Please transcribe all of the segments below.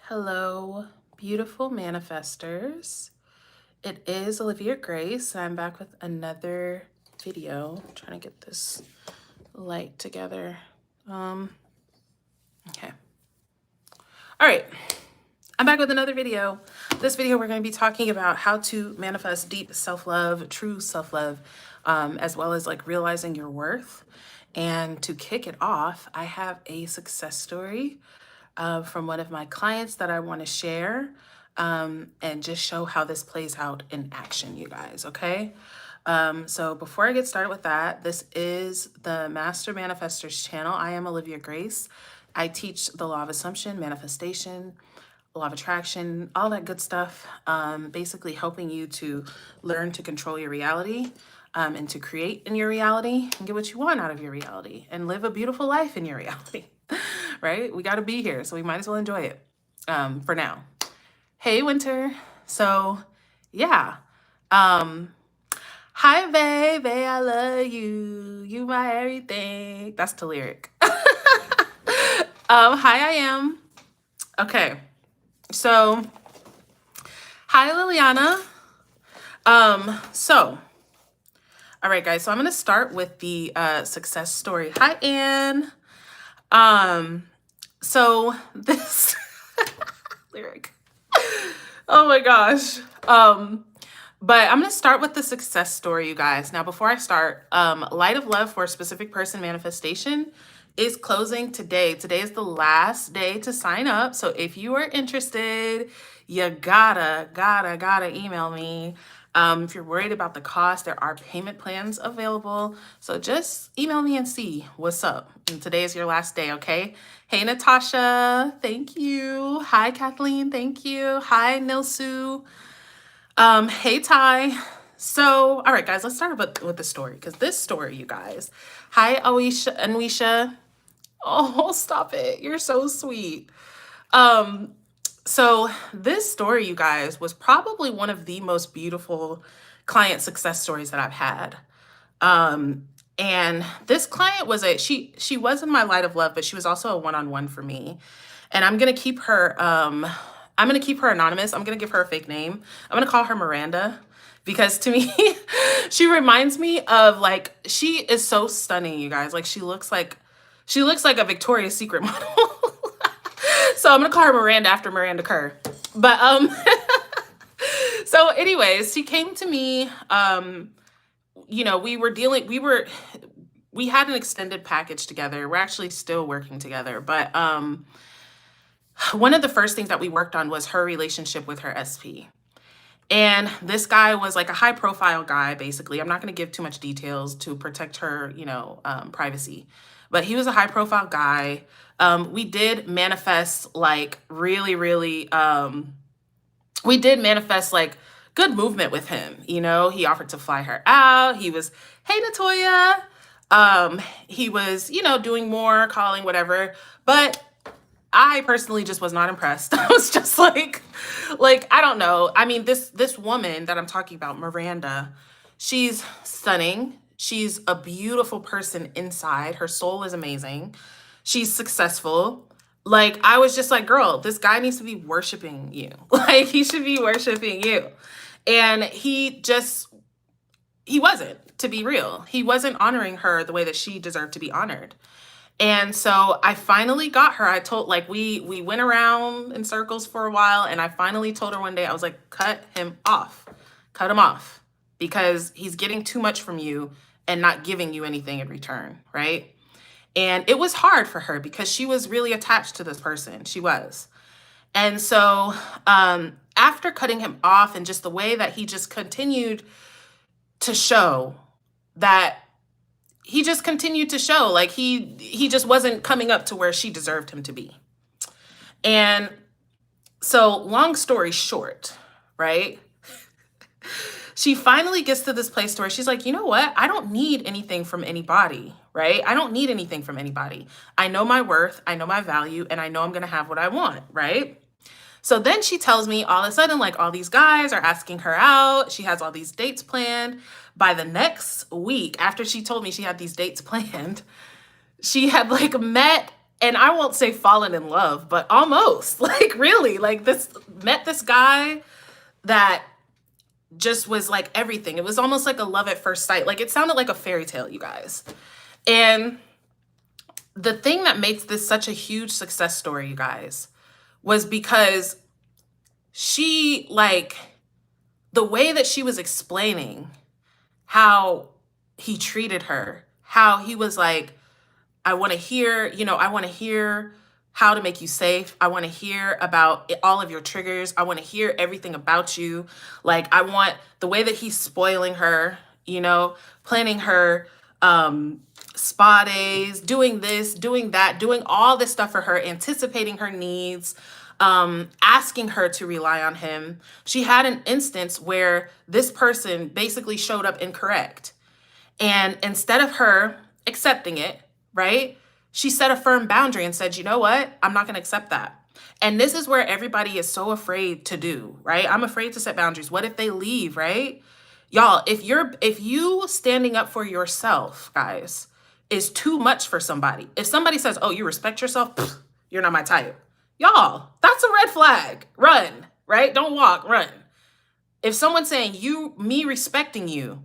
Hello, beautiful manifestors. It is Olivia Grace. I'm back with another video. I'm trying to get this light together. Okay. All right. I'm back with another video. This video, we're going to be talking about how to manifest deep self-love, true self-love, as well as like realizing your worth. And to kick it off, I have a success story from one of my clients that I want to share and just show how this plays out in action, you guys, okay? So before I get started with that, this is the Master Manifestors channel. I am Olivia Grace. I teach the law of assumption, manifestation, law of attraction, all that good stuff, basically helping you to learn to control your reality and to create in your reality and get what you want out of your reality and live a beautiful life in your reality, right? We got to be here, so we might as well enjoy it for now. Hey, Winter. So, yeah. Hi, baby, I love you. You my everything. That's the lyric. Hi, I am. Okay. So, hi, Liliana. All right, guys. So I'm going to start with the success story. Hi, Anne. So this lyric. Oh my gosh. But I'm going to start with the success story, you guys. Now, before I start, Light of Love for a Specific Person manifestation is closing today. Today is the last day to sign up. So if you are interested, you gotta email me. If you're worried about the cost, there are payment plans available. So just email me and see what's up. And today is your last day, okay? Hey, Natasha, thank you. Hi, Kathleen, thank you. Hi, Nilsu. Hey, Ty. So, all right, guys, let's start with the story, because this story, you guys. Hi, Anisha. Oh, stop it. You're so sweet. So this story, you guys, was probably one of the most beautiful client success stories that I've had. And this client was she was in my light of love, but she was also a one-on-one for me. And I'm going to keep her anonymous. I'm going to give her a fake name. I'm going to call her Miranda because to me, she reminds me of like, she is so stunning, you guys. Like she looks like a Victoria's Secret model. So I'm going to call her Miranda after Miranda Kerr. But, so anyways, she came to me, we had an extended package together. We're actually still working together. But one of the first things that we worked on was her relationship with her SP. And this guy was like a high profile guy, basically. I'm not going to give too much details to protect her, privacy. But he was a high profile guy. We did manifest like really, really, we did manifest like good movement with him. He offered to fly her out. He was, hey, Natoya. He was, doing more, calling, whatever. But I personally just was not impressed. I was just like, I don't know. I mean, this woman that I'm talking about, Miranda, she's stunning. She's a beautiful person inside. Her soul is amazing. She's successful. Like, I was just like, girl, this guy needs to be worshiping you. Like, he should be worshiping you. And he wasn't, to be real. He wasn't honoring her the way that she deserved to be honored. And so I finally got her. I told, we went around in circles for a while, and I finally told her one day, I was like, cut him off, because he's getting too much from you and not giving you anything in return, right? And it was hard for her because she was really attached to this person. She was. And so after cutting him off and just the way that he just continued to show that he just wasn't coming up to where she deserved him to be. And so long story short, right? She finally gets to this place where she's like, you know what? I don't need anything from anybody, right? I don't need anything from anybody. I know my worth, I know my value, and I know I'm going to have what I want, right? So then she tells me all of a sudden, like, all these guys are asking her out. She has all these dates planned. By the next week, after she told me she had these dates planned, she had met and I won't say fallen in love, but almost. Like really, like this met this guy that just was like everything. It was almost like a love at first sight. Like it sounded like a fairy tale, you guys. And the thing that makes this such a huge success story, you guys, was because she, like, the way that she was explaining how he treated her, how he was like, I want to hear, I want to hear how to make you safe. I want to hear about all of your triggers. I want to hear everything about you. Like, I want the way that he's spoiling her, planning her spa days, doing this, doing that, doing all this stuff for her, anticipating her needs, asking her to rely on him. She had an instance where this person basically showed up incorrect. And instead of her accepting it, right, she set a firm boundary and said, you know what? I'm not going to accept that. And this is where everybody is so afraid to do, right? I'm afraid to set boundaries. What if they leave, right? Y'all, if you standing up for yourself, guys, is too much for somebody. If somebody says, oh, you respect yourself, pfft, you're not my type. Y'all, that's a red flag. Run, right? Don't walk, run. If someone's saying me respecting you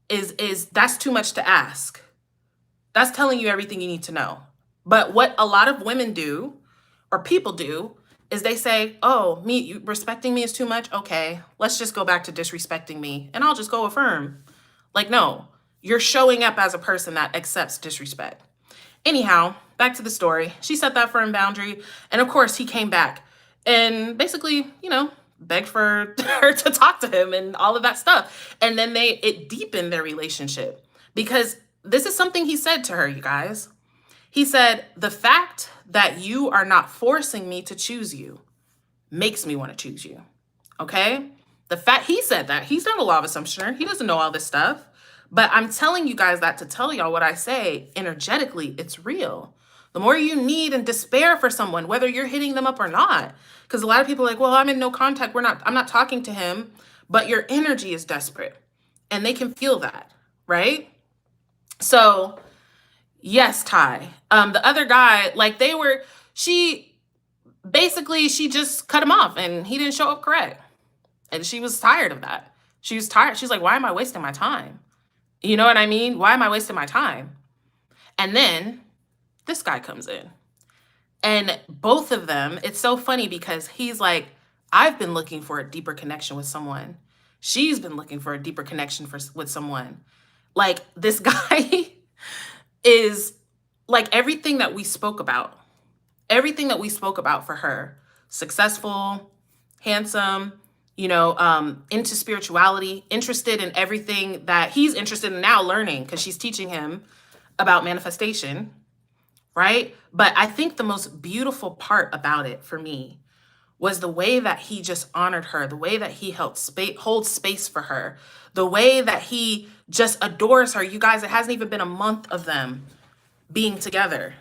is that's too much to ask. That's telling you everything you need to know. But what a lot of women do, or people do, is they say, oh, you respecting me is too much? Okay, let's just go back to disrespecting me and I'll just go affirm. Like, no, you're showing up as a person that accepts disrespect. Anyhow, back to the story. She set that firm boundary. And of course, he came back and basically, begged for her to talk to him and all of that stuff. And then it deepened their relationship, because this is something he said to her, you guys. He said, the fact that you are not forcing me to choose you makes me want to choose you. Okay? He said that. He's not a law of assumptioner. He doesn't know all this stuff. But I'm telling you guys that to tell y'all what I say energetically, it's real. The more you need and despair for someone, whether you're hitting them up or not, because a lot of people are like, well, I'm in no contact. I'm not talking to him, but your energy is desperate and they can feel that, right? So yes, Ty, the other guy, like she just cut him off and he didn't show up correct. And she was tired of that. She was tired. She's like, why am I wasting my time? You know what I mean? Why am I wasting my time? And then this guy comes in. And both of them, it's so funny because he's like, I've been looking for a deeper connection with someone. She's been looking for a deeper connection with someone. Like, this guy is like everything that we spoke about for her. Successful, handsome, into spirituality, interested in everything that he's interested in now learning, because she's teaching him about manifestation, right? But I think the most beautiful part about it for me was the way that he just honored her, the way that he holds space for her, the way that he just adores her. You guys, it hasn't even been a month of them being together,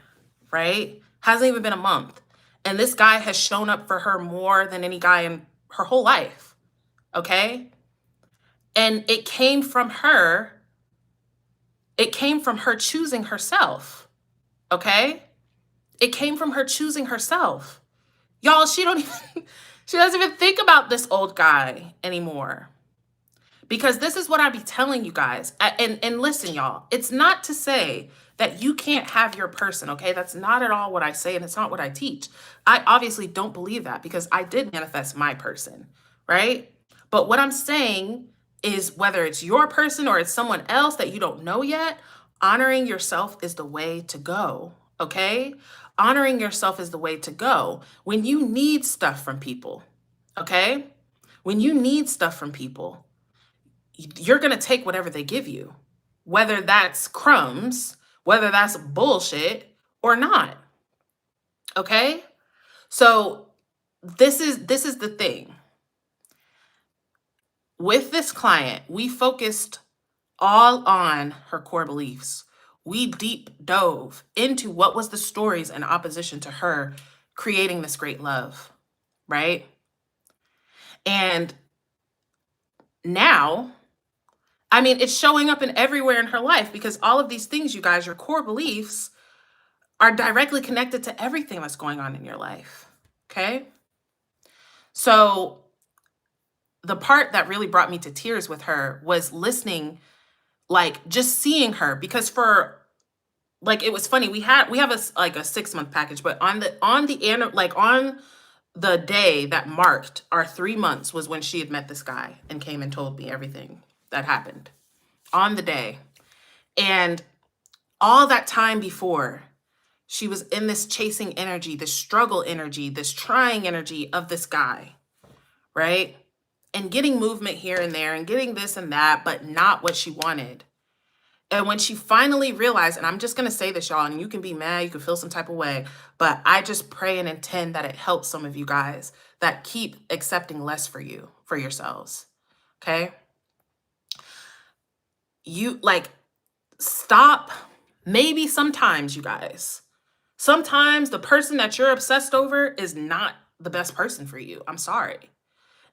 right? Hasn't even been a month. And this guy has shown up for her more than any guy in her whole life, okay? And it came from her choosing herself, okay? It came from her choosing herself. Y'all, she doesn't even think about this old guy anymore. Because this is what I be telling you guys. And listen, y'all, it's not to say that you can't have your person, okay? That's not at all what I say, and it's not what I teach. I obviously don't believe that, because I did manifest my person, right? But what I'm saying is, whether it's your person or it's someone else that you don't know yet, honoring yourself is the way to go, okay? Honoring yourself is the way to go. When you need stuff from people, okay? When you need stuff from people, you're going to take whatever they give you, whether that's crumbs, whether that's bullshit or not. Okay? So this is the thing. With this client, we focused all on her core beliefs. We deep dove into what was the stories in opposition to her creating this great love, right? And now, I mean, it's showing up in everywhere in her life, because all of these things, you guys, your core beliefs are directly connected to everything that's going on in your life. Okay? So the part that really brought me to tears with her was listening, like just seeing her, because for like, it was funny. We have like a 6-month package, but on the day that marked our 3 months was when she had met this guy and came and told me everything that happened on the day. And all that time before, she was in this chasing energy, this struggle energy, this trying energy of this guy, right? And getting movement here and there and getting this and that, but not what she wanted. And when she finally realized, and I'm just going to say this, y'all, and you can be mad, you can feel some type of way, but I just pray and intend that it helps some of you guys that keep accepting less for yourselves. Okay? You stop. Maybe sometimes, you guys, sometimes the person that you're obsessed over is not the best person for you. I'm sorry.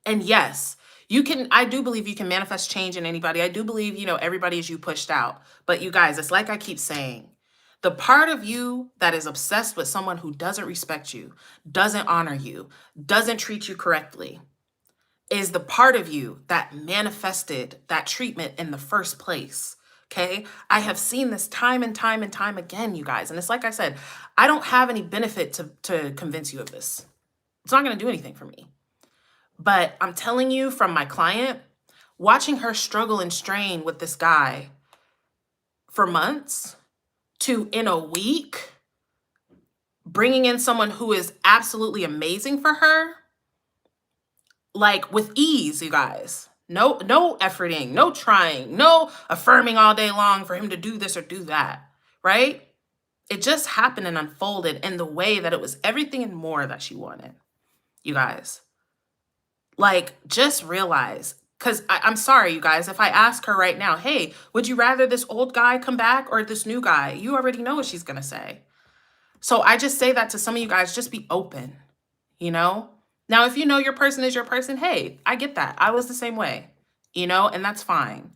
And yes, I do believe you can manifest change in anybody. I do believe, everybody is you pushed out. But you guys, it's like I keep saying, the part of you that is obsessed with someone who doesn't respect you, doesn't honor you, doesn't treat you correctly, is the part of you that manifested that treatment in the first place. Okay? I have seen this time and time and time again, you guys. And it's like I said, I don't have any benefit to convince you of this. It's not going to do anything for me. But I'm telling you, from my client, watching her struggle and strain with this guy for months to in a week, bringing in someone who is absolutely amazing for her, like with ease, you guys. No efforting, no trying, no affirming all day long for him to do this or do that, right? It just happened and unfolded in the way that it was everything and more that she wanted, you guys. Like, just realize, because I'm sorry, you guys, if I ask her right now, hey, would you rather this old guy come back or this new guy? You already know what she's going to say. So I just say that to some of you guys, just be open, Now, if you know your person is your person, hey, I get that. I was the same way, and that's fine.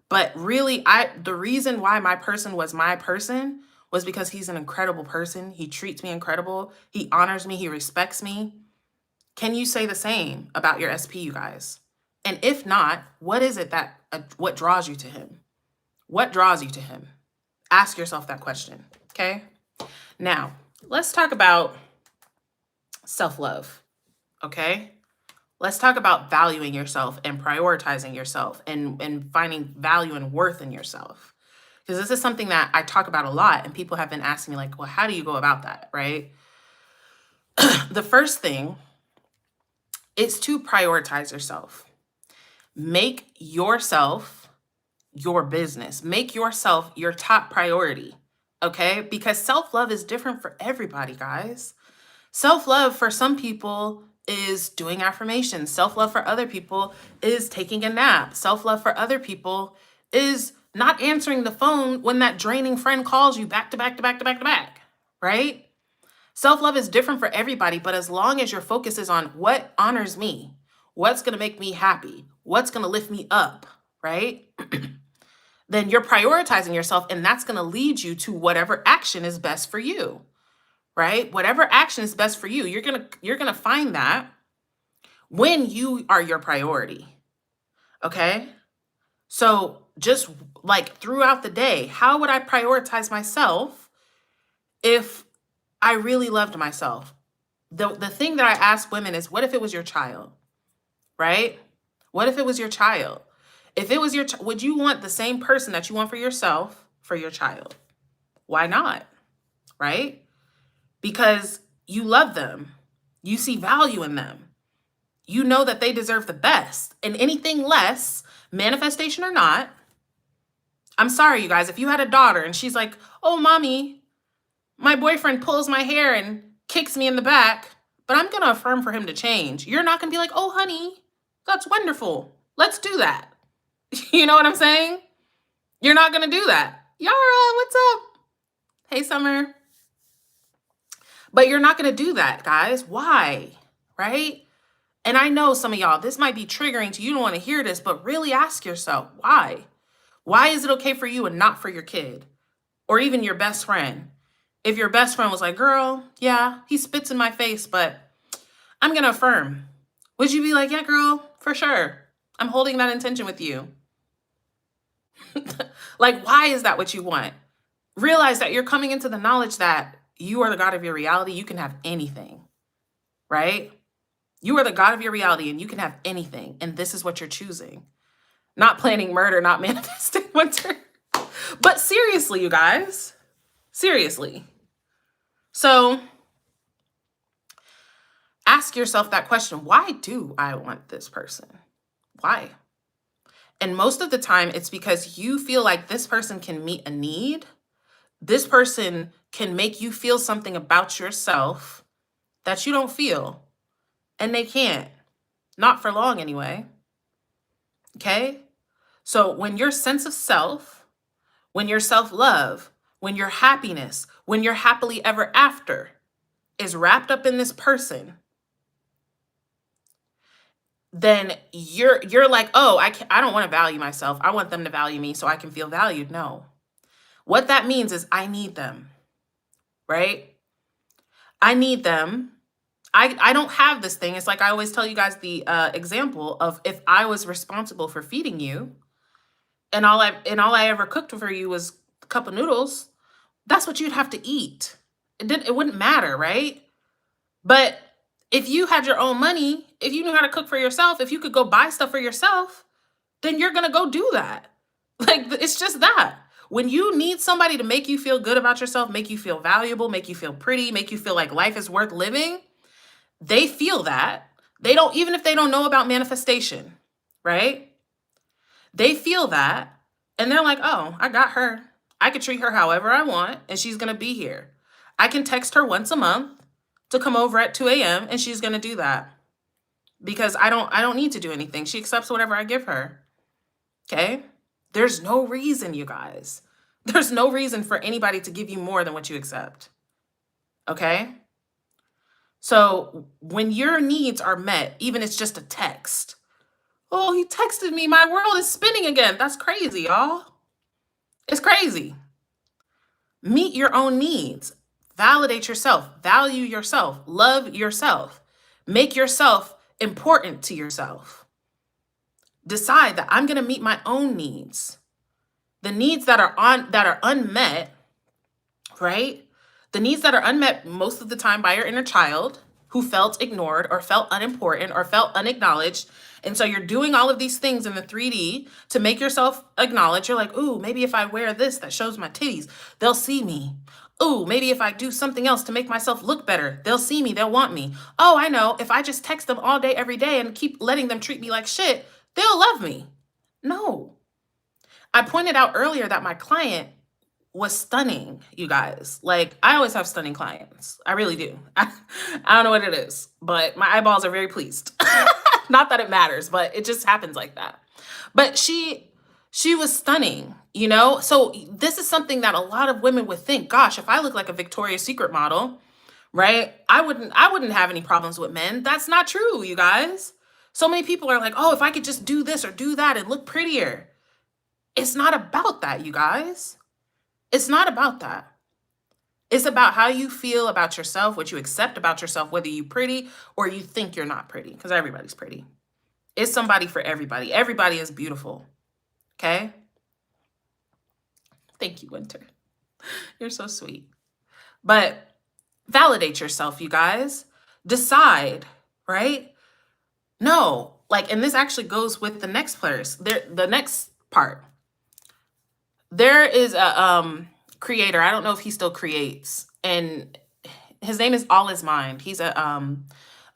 But really, the reason why my person was my person was because he's an incredible person. He treats me incredible. He honors me. He respects me. Can you say the same about your SP, you guys? And if not, what is it what draws you to him? What draws you to him? Ask yourself that question, okay? Now, let's talk about self-love, okay? Let's talk about valuing yourself and prioritizing yourself and finding value and worth in yourself. Because this is something that I talk about a lot, and people have been asking me, like, well, how do you go about that, right? The first thing is to prioritize yourself. Make yourself your business. Make yourself your top priority, okay? Because self-love is different for everybody, guys. Self-love for some people is doing affirmations. Self-love for other people is taking a nap. Self-love for other people is not answering the phone when that draining friend calls you back to back to back to back to back, right? Self-love is different for everybody, but as long as your focus is on what honors me, what's going to make me happy, what's going to lift me up, right? Then you're prioritizing yourself, and that's going to lead you to whatever action is best for you, right? Whatever action is best for you, you're going to find that when you are your priority, okay? So just like throughout the day, how would I prioritize myself if I really loved myself? The thing that I ask women is, what if it was your child, right? What if it was your child? If it was would you want the same person that you want for yourself for your child? Why not, right? Because you love them. You see value in them. You know that they deserve the best. And anything less, manifestation or not, I'm sorry, you guys, if you had a daughter and she's like, oh, mommy, my boyfriend pulls my hair and kicks me in the back, but I'm going to affirm for him to change. You're not going to be like, oh, honey, that's wonderful. Let's do that. You know what I'm saying? You're not going to do that. Yara, what's up? Hey, Summer. But you're not going to do that, guys. Why? Right? And I know some of y'all, this might be triggering to you. You don't want to hear this, but really ask yourself, why? Why is it okay for you and not for your kid or even your best friend? If your best friend was like, girl, yeah, he spits in my face, but I'm going to affirm. Would you be like, yeah, girl, for sure. I'm holding that intention with you. Like, why is that what you want? Realize that you're coming into the knowledge that you are the God of your reality. You can have anything, right? You are the God of your reality and you can have anything. And this is what you're choosing. Not planning murder, not manifesting winter. But seriously, you guys, seriously. So ask yourself that question. Why do I want this person? Why? And most of the time, it's because you feel like this person can meet a need. This person can make you feel something about yourself that you don't feel. And they can't. Not for long anyway. Okay? So when your sense of self, when your self-love, when your happiness, when your happily ever after is wrapped up in this person, then you're like, oh, I don't want to value myself. I want them to value me so I can feel valued. No. What that means is I need them, right? I need them. I don't have this thing. It's like I always tell you guys the example of if I was responsible for feeding you and all I ever cooked for you was a cup of noodles, that's what you'd have to eat. It wouldn't matter, right? But if you had your own money, if you knew how to cook for yourself, if you could go buy stuff for yourself, then you're going to go do that. Like, it's just that. When you need somebody to make you feel good about yourself, make you feel valuable, make you feel pretty, make you feel like life is worth living, they feel that. They don't, even if they don't know about manifestation, right? They feel that. And they're like, oh, I got her. I could treat her however I want, and she's going to be here. I can text her once a month to come over at 2 a.m. and she's going to do that because I don't need to do anything. She accepts whatever I give her. Okay. There's no reason, you guys. There's no reason for anybody to give you more than what you accept. Okay. So when your needs are met, even it's just a text. Oh, he texted me. My world is spinning again. That's crazy, y'all. It's crazy. Meet your own needs. Validate yourself, value yourself, love yourself, make yourself important to yourself. Decide that I'm going to meet my own needs. The needs that are unmet, right? The needs that are unmet most of the time by your inner child who felt ignored or felt unimportant or felt unacknowledged. And so you're doing all of these things in the 3D to make yourself acknowledge. You're like, ooh, maybe if I wear this that shows my titties, they'll see me. Ooh, maybe if I do something else to make myself look better, they'll see me, they'll want me. Oh, I know, if I just text them all day, every day and keep letting them treat me like shit, they'll love me. No. I pointed out earlier that my client was stunning, you guys. Like, I always have stunning clients. I really do. I don't know what it is, but my eyeballs are very pleased. Not that it matters, but it just happens like that. But she was stunning, you know? So this is something that a lot of women would think, gosh, if I look like a Victoria's Secret model, right? I wouldn't have any problems with men. That's not true, you guys. So many people are like, oh, if I could just do this or do that and look prettier. It's not about that, you guys. It's not about that. It's about how you feel about yourself, what you accept about yourself, whether you're pretty or you think you're not pretty, because everybody's pretty. It's somebody for everybody. Everybody is beautiful. Okay? Thank you, Winter. You're so sweet. But validate yourself, you guys. Decide, right? No, like, and this actually goes with the next place. The next part. There is a creator. I don't know if he still creates, and his name is All Is Mind. He's a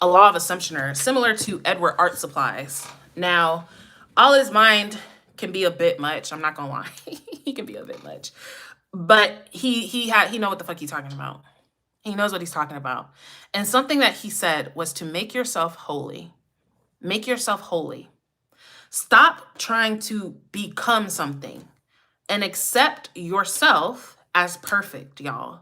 law of assumptioner, similar to Edward Art Supplies. Now, All Is Mind can be a bit much. I'm not gonna lie, he can be a bit much, but he know what the fuck he's talking about. He knows what he's talking about. And something that he said was to make yourself holy. Make yourself holy. Stop trying to become something and accept yourself as perfect, y'all.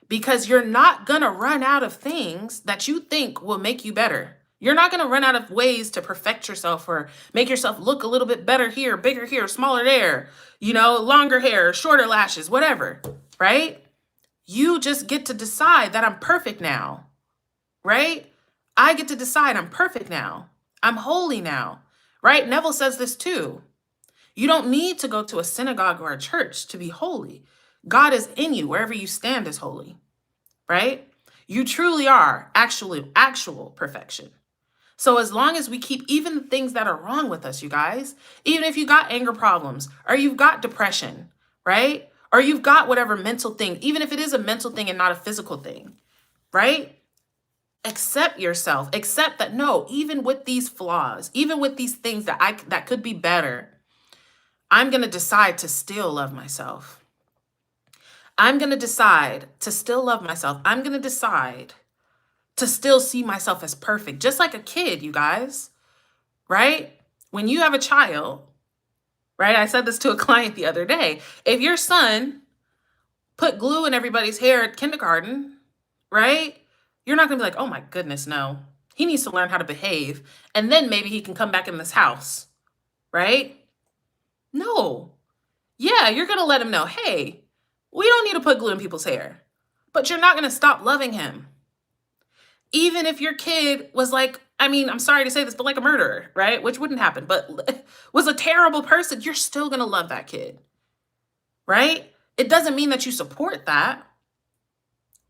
Because you're not gonna run out of things that you think will make you better. You're not gonna run out of ways to perfect yourself or make yourself look a little bit better here, bigger here, smaller there, you know, longer hair, shorter lashes, whatever, right? You just get to decide that I'm perfect now, right? I get to decide I'm perfect now. I'm holy now, right? Neville says this too. You don't need to go to a synagogue or a church to be holy. God is in you. Wherever you stand is holy, right? You truly are actual perfection. So as long as we keep even the things that are wrong with us, you guys, even if you got anger problems or you've got depression, right? Or you've got whatever mental thing, even if it is a mental thing and not a physical thing, right? Accept yourself. Accept that no, even with these flaws, even with these things that could be better, I'm going to decide to still love myself. I'm going to decide to still love myself. I'm going to decide to still see myself as perfect, just like a kid, you guys, right? When you have a child, right? I said this to a client the other day. If your son put glue in everybody's hair at kindergarten, right? You're not going to be like, oh my goodness, no. He needs to learn how to behave. And then maybe he can come back in this house, right? No. Yeah, you're going to let him know, hey, we don't need to put glue in people's hair. But you're not going to stop loving him. Even if your kid was like, I mean, I'm sorry to say this, but like a murderer, right? Which wouldn't happen, but was a terrible person, you're still going to love that kid, right? It doesn't mean that you support that,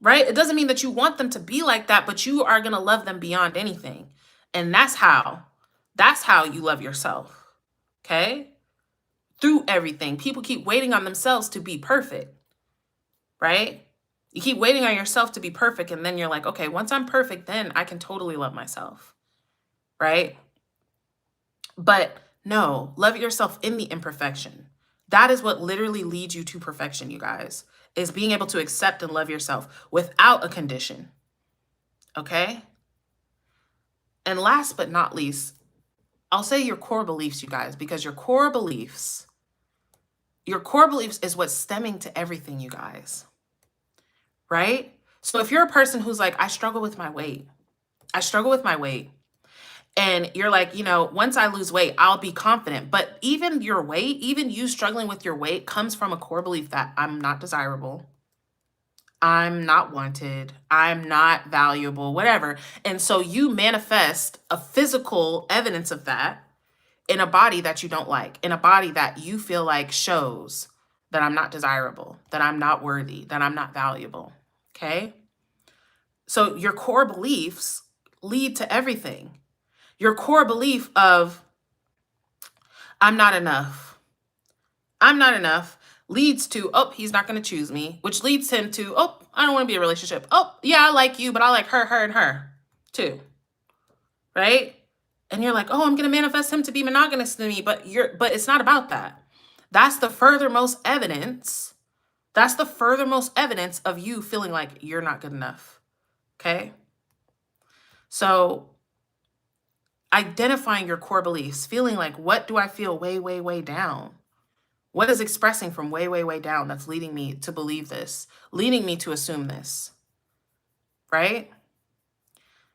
right? It doesn't mean that you want them to be like that, but you are going to love them beyond anything. And that's how you love yourself, okay? Through everything. People keep waiting on themselves to be perfect, right? You keep waiting on yourself to be perfect, and then you're like, okay, once I'm perfect, then I can totally love myself, right? But no, love yourself in the imperfection. That is what literally leads you to perfection, you guys, is being able to accept and love yourself without a condition, okay? And last but not least, I'll say your core beliefs, you guys, because your core beliefs is what's stemming to everything, you guys, right? So if you're a person who's like, I struggle with my weight, and you're like, once I lose weight, I'll be confident. But even your weight, even you struggling with your weight comes from a core belief that I'm not desirable. I'm not wanted. I'm not valuable, whatever. And so you manifest a physical evidence of that in a body that you don't like, in a body that you feel like shows that I'm not desirable, that I'm not worthy, that I'm not valuable. Okay? So your core beliefs lead to everything. Your core belief of I'm not enough leads to, oh, he's not going to choose me, which leads him to, oh, I don't want to be in a relationship. Oh, yeah, I like you, but I like her, and her too. Right? And you're like, oh, I'm going to manifest him to be monogamous to me, but it's not about that. That's the furthermost evidence. That's the furthermost evidence of you feeling like you're not good enough. Okay? So identifying your core beliefs, feeling like, what do I feel way, way, way down? What is expressing from way, way, way down that's leading me to believe this, leading me to assume this, right?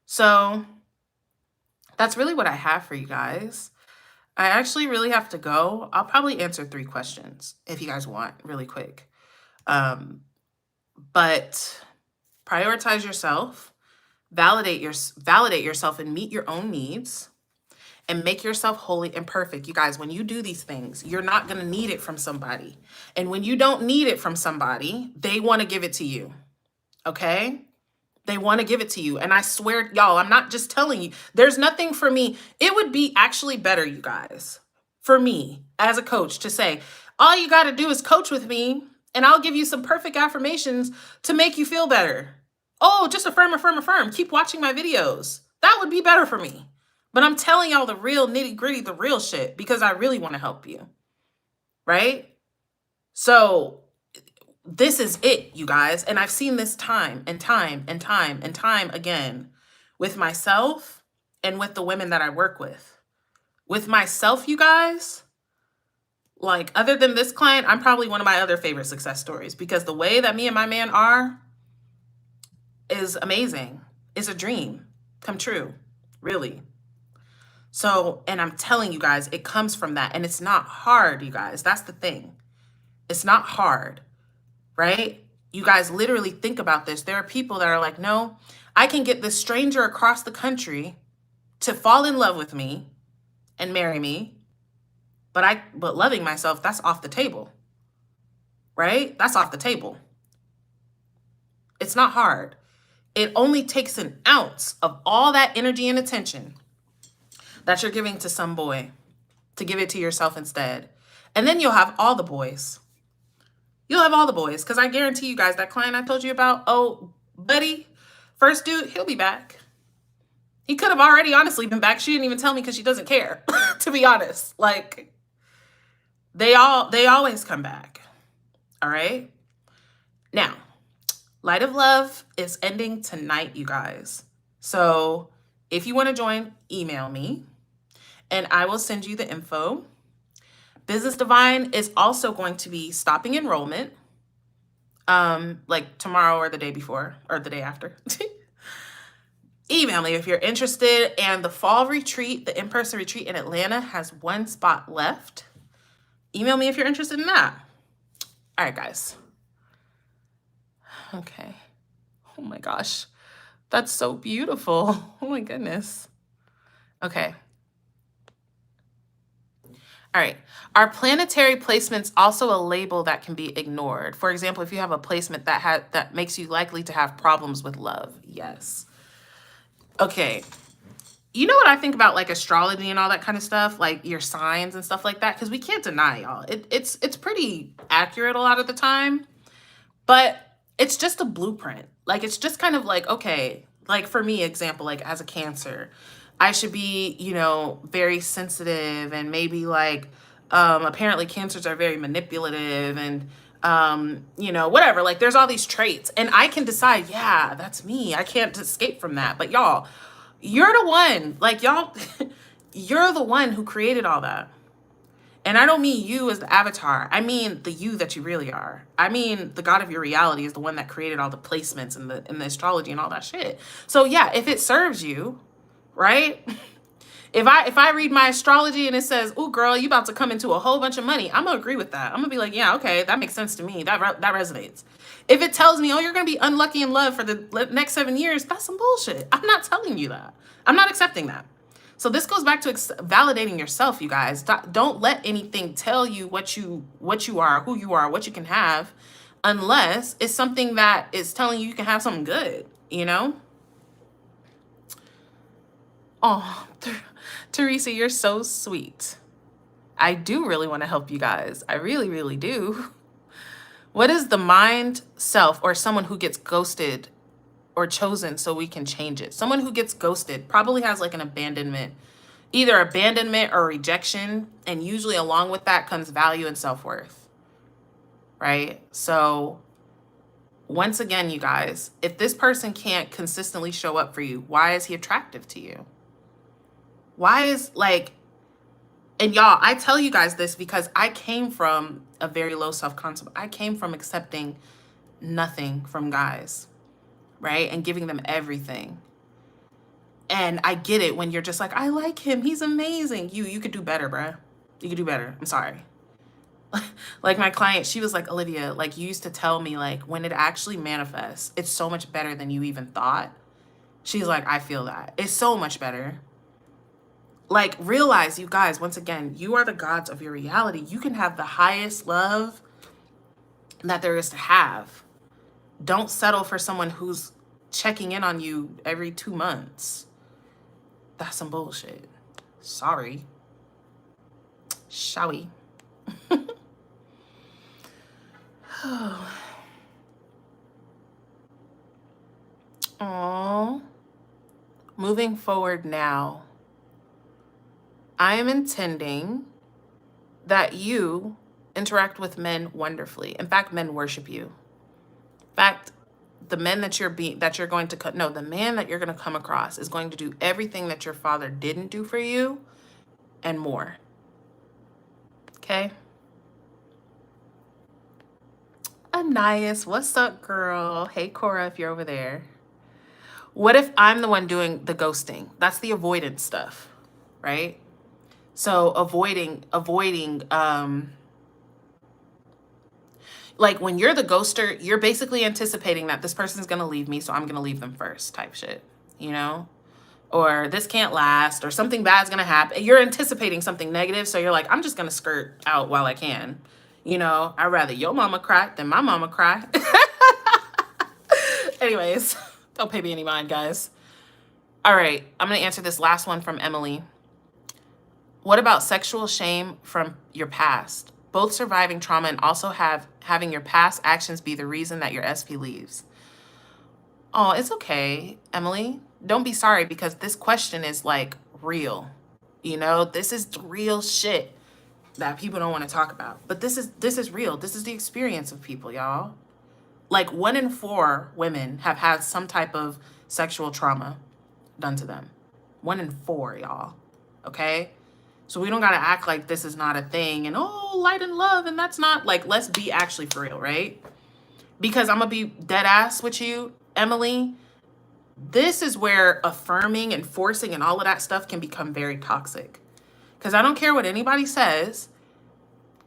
So that's really what I have for you guys. I actually really have to go. I'll probably answer 3 questions if you guys want, really quick. But prioritize yourself, validate yourself and meet your own needs, and make yourself holy and perfect. You guys, when you do these things, you're not going to need it from somebody. And when you don't need it from somebody, they want to give it to you. Okay? They want to give it to you. And I swear, y'all, I'm not just telling you. There's nothing for me. It would be actually better, you guys, for me as a coach to say, all you got to do is coach with me and I'll give you some perfect affirmations to make you feel better. Oh, just affirm, affirm, affirm. Keep watching my videos. That would be better for me. But I'm telling y'all the real nitty gritty, the real shit, because I really want to help you. Right? So this is it, you guys. And I've seen this time and time and time and time again with myself and with the women that I work with. With myself, you guys, like other than this client, I'm probably one of my other favorite success stories because the way that me and my man are is amazing. It's a dream come true, really. So, and I'm telling you guys, it comes from that. And it's not hard, you guys. That's the thing. It's not hard, right? You guys literally think about this. There are people that are like, no, I can get this stranger across the country to fall in love with me and marry me, but loving myself, that's off the table, right? That's off the table. It's not hard. It only takes an ounce of all that energy and attention that you're giving to some boy to give it to yourself instead. And then you'll have all the boys. You'll have all the boys, because I guarantee you guys, that client I told you about, oh, buddy, first dude, he'll be back. He could have already honestly been back. She didn't even tell me because she doesn't care, to be honest. Like, they always come back. All right? Now, Light of Love is ending tonight, you guys. So if you want to join, email me and I will send you the info. Business Divine is also going to be stopping enrollment, like tomorrow or the day before or the day after. Email me if you're interested. And the fall retreat, the in-person retreat in Atlanta, has 1 spot left. Email me if you're interested in that. All right, guys. Okay. Oh my gosh. That's so beautiful. Oh my goodness. Okay. All right. Are planetary placements also a label that can be ignored? For example, if you have a placement that makes you likely to have problems with love. Yes. Okay. You know what I think about, like, astrology and all that kind of stuff, like your signs and stuff like that, because we can't deny, y'all. It's pretty accurate a lot of the time, but it's just a blueprint. Like, it's just kind of like, okay, like for me, example, like as a Cancer, I should be, you know, very sensitive, and maybe like, apparently Cancers are very manipulative and, you know, whatever, like there's all these traits, and I can decide, yeah, that's me. I can't escape from that. But y'all, you're the one, like y'all, you're the one who created all that. And I don't mean you as the avatar. I mean the you that you really are. I mean the God of your reality is the one that created all the placements and the astrology and all that shit. So yeah, if it serves you, right? If I read my astrology and it says, "Ooh, girl, you about to come into a whole bunch of money," I'm gonna agree with that. I'm gonna be like, yeah, okay, that makes sense to me. That resonates. If it tells me, "Oh, you're gonna be unlucky in love for the next 7 years," that's some bullshit. I'm not telling you that. I'm not accepting that. So this goes back to validating yourself, you guys. Don't let anything tell you what you are, who you are, what you can have, unless it's something that is telling you can have something good, you know? Oh, Teresa, you're so sweet. I do really want to help you guys. I really, really do. What is the mind, self, or someone who gets ghosted or chosen so we can change it? Someone who gets ghosted probably has like an abandonment, either abandonment or rejection. And usually along with that comes value and self-worth, right? So once again, you guys, if this person can't consistently show up for you, why is he attractive to you? Why is, like, and y'all, I tell you guys this because I came from a very low self-concept. I came from accepting nothing from guys, right? And giving them everything. And I get it when you're just like, I like him, he's amazing. You could do better, bruh. You could do better. I'm sorry. Like my client, she was like, Olivia, like you used to tell me, like when it actually manifests, it's so much better than you even thought. She's like, I feel that. It's so much better. Like, realize, you guys, once again, you are the gods of your reality. You can have the highest love that there is to have. Don't settle for someone who's checking in on you every 2 months. That's some bullshit. Sorry. Shall we? Aww. Moving forward now, I am intending that you interact with men wonderfully. In fact, men worship you. In fact, the men that the man that you're going to come across is going to do everything that your father didn't do for you and more. Okay? Anais, what's up, girl? Hey, Cora, if you're over there. What if I'm the one doing the ghosting? That's the avoidance stuff, right? So avoiding, Like when you're the ghoster, you're basically anticipating that this person's going to leave me, so I'm going to leave them first type shit, you know? Or this can't last, or something bad's going to happen. You're anticipating something negative, so you're like, I'm just going to skirt out while I can. You know, I'd rather your mama cry than my mama cry. Anyways, don't pay me any mind, guys. All right, I'm going to answer this last one from Emily. What about sexual shame from your past? Both surviving trauma and also having your past actions be the reason that your SP leaves. Oh, it's okay, Emily. Don't be sorry, because this question is like real. You know, this is real shit that people don't want to talk about. But this is real. This is the experience of people, y'all. Like 1 in 4 women have had some type of sexual trauma done to them. 1 in 4, y'all. Okay? So we don't got to act like this is not a thing and, oh, light and love, and that's not, like, let's be actually for real, right? Because I'm going to be dead ass with you, Emily. This is where affirming and forcing and all of that stuff can become very toxic. Because I don't care what anybody says,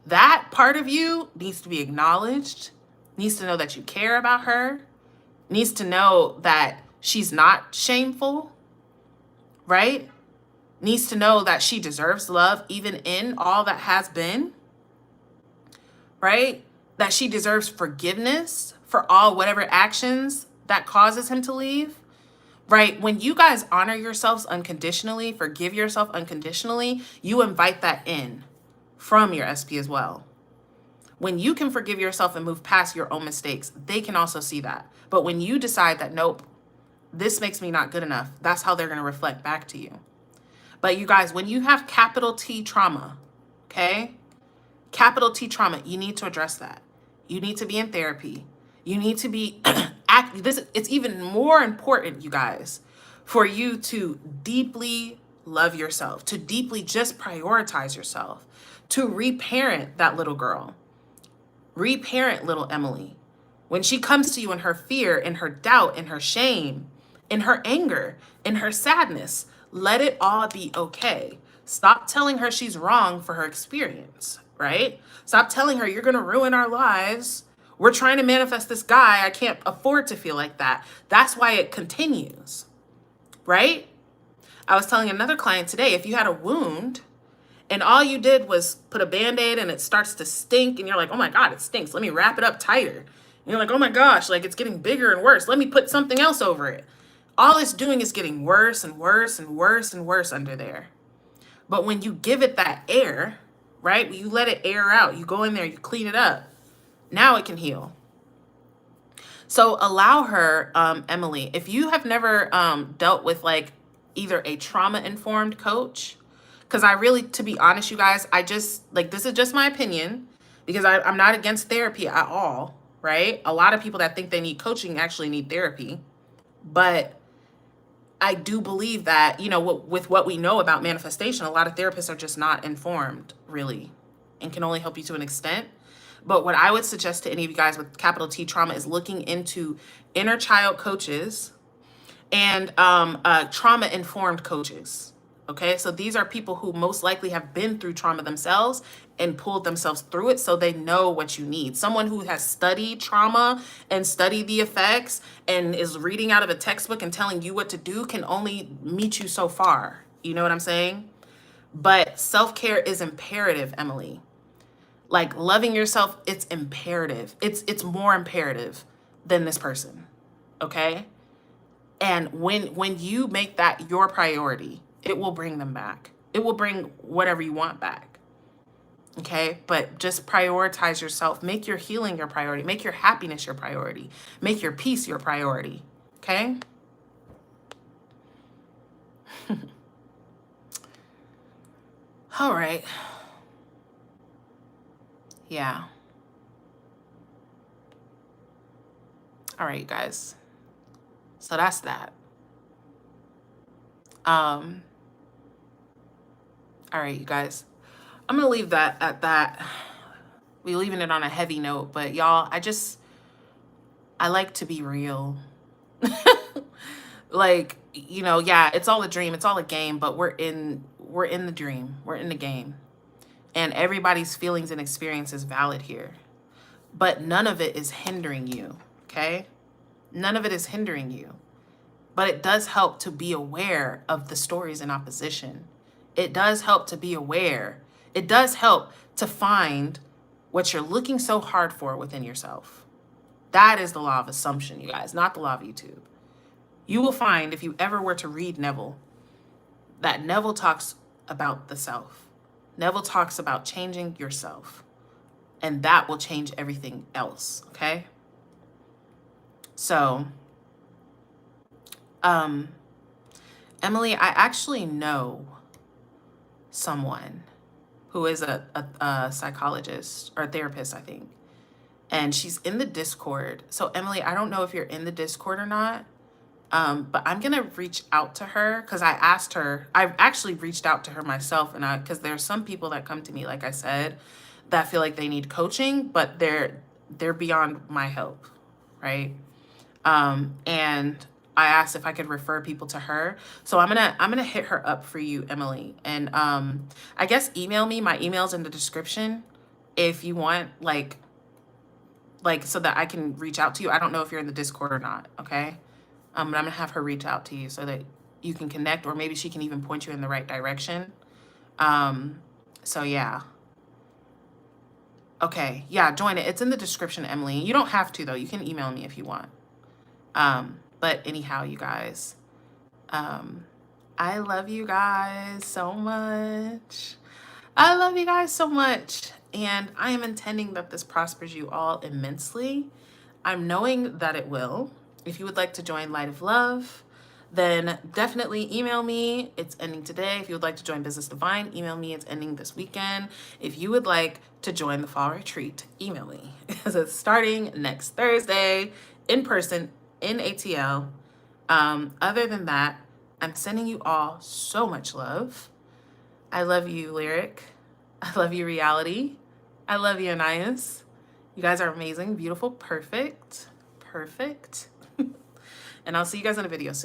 that part of you needs to be acknowledged, needs to know that you care about her, needs to know that she's not shameful, right? Needs to know that she deserves love even in all that has been, right? That she deserves forgiveness for all whatever actions that causes him to leave, right? When you guys honor yourselves unconditionally, forgive yourself unconditionally, you invite that in from your SP as well. When you can forgive yourself and move past your own mistakes, they can also see that. But when you decide that, nope, this makes me not good enough, that's how they're going to reflect back to you. But you guys, when you have capital T trauma, okay? Capital T trauma, you need to address that. You need to be in therapy. You need to be, it's even more important, you guys, for you to deeply love yourself, to deeply just prioritize yourself, to reparent that little girl, reparent little Emily. When she comes to you in her fear, in her doubt, in her shame, in her anger, in her sadness, let it all be okay. Stop telling her she's wrong for her experience, right? Stop telling her you're going to ruin our lives. We're trying to manifest this guy. I can't afford to feel like that. That's why it continues, right? I was telling another client today, if you had a wound and all you did was put a Band-Aid and it starts to stink and you're like, oh my God, it stinks. Let me wrap it up tighter. And you're like, oh my gosh, like it's getting bigger and worse. Let me put something else over it. All it's doing is getting worse and worse and worse and worse under there. But when you give it that air, right? When you let it air out, you go in there, you clean it up. Now it can heal. So allow her, Emily, if you have never dealt with like either a trauma-informed coach, because I really, to be honest, you guys, I just, like, this is just my opinion, because I'm not against therapy at all, right? A lot of people that think they need coaching actually need therapy. But I do believe that, you know, with what we know about manifestation, a lot of therapists are just not informed, really, and can only help you to an extent. But what I would suggest to any of you guys with capital T trauma is looking into inner child coaches and trauma-informed coaches. Okay, so these are people who most likely have been through trauma themselves and pulled themselves through it, so they know what you need. Someone who has studied trauma and studied the effects and is reading out of a textbook and telling you what to do can only meet you so far. You know what I'm saying? But self-care is imperative, Emily. Like loving yourself, it's imperative. It's more imperative than this person. Okay? And when you make that your priority, it will bring them back. It will bring whatever you want back. Okay? But just prioritize yourself. Make your healing your priority. Make your happiness your priority. Make your peace your priority. Okay? All right. Yeah. All right, you guys. So that's that. All right, you guys. I'm going to leave that at that. We're leaving it on a heavy note, but y'all, I like to be real. Like, you know, yeah, it's all a dream, it's all a game, but we're in the dream. We're in the game. And everybody's feelings and experience is valid here. but none of it is hindering you, okay? None of it is hindering you. But it does help to be aware of the stories in opposition. It does help to be aware. It does help to find what you're looking so hard for within yourself. That is the law of assumption, you guys, not the law of YouTube. You will find, if you ever were to read Neville, that Neville talks about the self. Neville talks about changing yourself, and that will change everything else, okay? So, Emily, I actually know someone who is a psychologist or a therapist, I think. And she's in the Discord. So Emily, I don't know if you're in the Discord or not, but I'm gonna reach out to her because I asked her, I've actually reached out to her myself, and because there's some people that come to me, like I said, that feel like they need coaching, but they're beyond my help, right? And I asked if I could refer people to her. So I'm gonna hit her up for you, Emily. And I guess email me. My email's in the description if you want, like so that I can reach out to you. I don't know if you're in the Discord or not, okay? But I'm gonna have her reach out to you so that you can connect, or maybe she can even point you in the right direction. So yeah. Okay, yeah, join it. It's in the description, Emily. You don't have to though. You can email me if you want. But anyhow, you guys, I love you guys so much. I love you guys so much. And I am intending that this prospers you all immensely. I'm knowing that it will. If you would like to join Light of Love, then definitely email me. It's ending today. If you would like to join Business Divine, email me. It's ending this weekend. If you would like to join the Fall Retreat, email me. It's starting next Thursday in person in ATL. Other than that, I'm sending you all so much love. I love you, Lyric. I love you, Reality. I love you, Anais. You guys are amazing, beautiful, perfect. And I'll see you guys in a video soon.